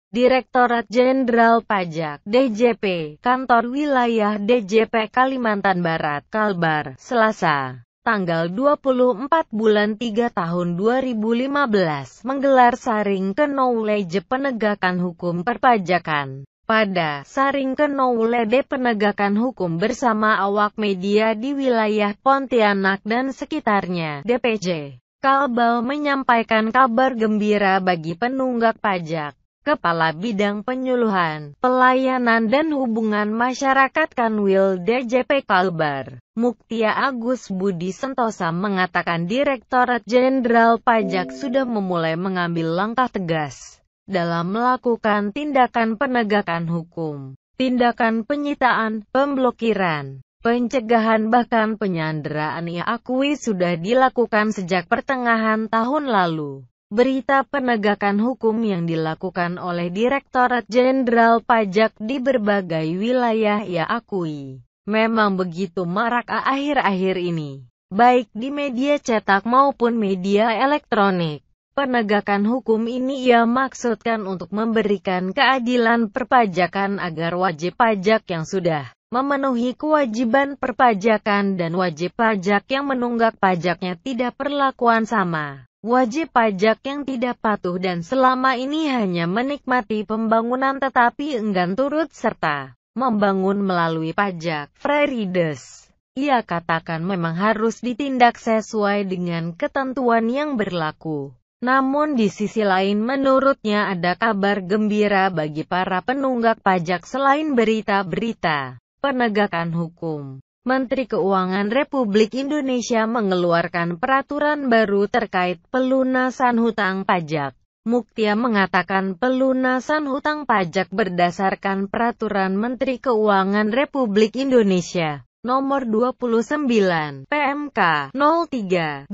Direktorat Jenderal Pajak (DJP), Kantor Wilayah DJP Kalimantan Barat, Kalbar, Selasa, tanggal 24 bulan 3 tahun 2015, menggelar Sharing Knowledge Penegakan Hukum Perpajakan. Pada Sharing Knowledge Penegakan Hukum bersama awak media di wilayah Pontianak dan sekitarnya, DPJ Kalbar menyampaikan kabar gembira bagi penunggak pajak. Kepala Bidang Penyuluhan, Pelayanan dan Hubungan Masyarakat Kanwil DJP Kalbar, Muktia Agus Budi Sentosa mengatakan Direktorat Jenderal Pajak sudah memulai mengambil langkah tegas dalam melakukan tindakan penegakan hukum, tindakan penyitaan, pemblokiran, pencegahan bahkan penyanderaan ia akui sudah dilakukan sejak pertengahan tahun lalu. Berita penegakan hukum yang dilakukan oleh Direktorat Jenderal Pajak di berbagai wilayah ia akui memang begitu marak akhir-akhir ini, baik di media cetak maupun media elektronik. Penegakan hukum ini ia maksudkan untuk memberikan keadilan perpajakan agar wajib pajak yang sudah memenuhi kewajiban perpajakan dan wajib pajak yang menunggak pajaknya tidak perlakuan sama. Wajib pajak yang tidak patuh dan selama ini hanya menikmati pembangunan tetapi enggan turut serta membangun melalui pajak free riders. Ia katakan memang harus ditindak sesuai dengan ketentuan yang berlaku. Namun di sisi lain menurutnya ada kabar gembira bagi para penunggak pajak selain berita-berita penegakan hukum. Menteri Keuangan Republik Indonesia mengeluarkan peraturan baru terkait pelunasan hutang pajak. Muktia mengatakan pelunasan hutang pajak berdasarkan Peraturan Menteri Keuangan Republik Indonesia Nomor 29 PMK 03/2015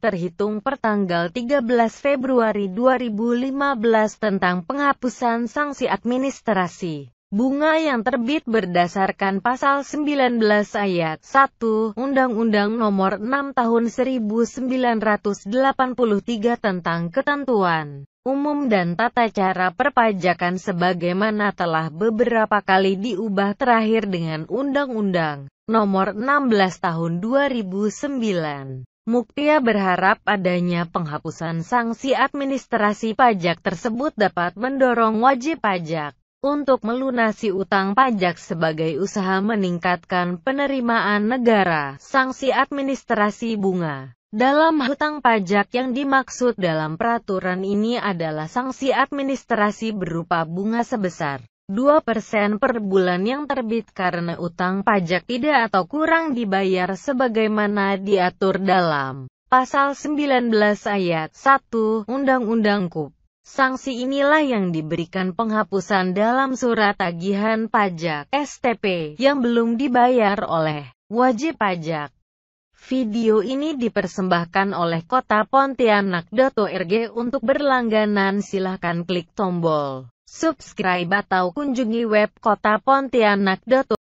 terhitung pertanggal 13 Februari 2015 tentang penghapusan sanksi administrasi bunga yang terbit berdasarkan Pasal 19 Ayat 1 Undang-Undang Nomor 6 Tahun 1983 tentang Ketentuan Umum dan Tata Cara Perpajakan sebagaimana telah beberapa kali diubah terakhir dengan Undang-Undang Nomor 16 Tahun 2009. Muktia berharap adanya penghapusan sanksi administrasi pajak tersebut dapat mendorong wajib pajak untuk melunasi utang pajak sebagai usaha meningkatkan penerimaan negara. Sanksi administrasi bunga dalam hutang pajak yang dimaksud dalam peraturan ini adalah sanksi administrasi berupa bunga sebesar 2% per bulan yang terbit karena utang pajak tidak atau kurang dibayar sebagaimana diatur dalam Pasal 19 Ayat 1 Undang-Undang KUP. Sanksi inilah yang diberikan penghapusan dalam surat tagihan pajak (STP) yang belum dibayar oleh wajib pajak. Video ini dipersembahkan oleh Kota Pontianak.org. Untuk berlangganan silahkan klik tombol subscribe atau kunjungi web Kota Pontianak.org.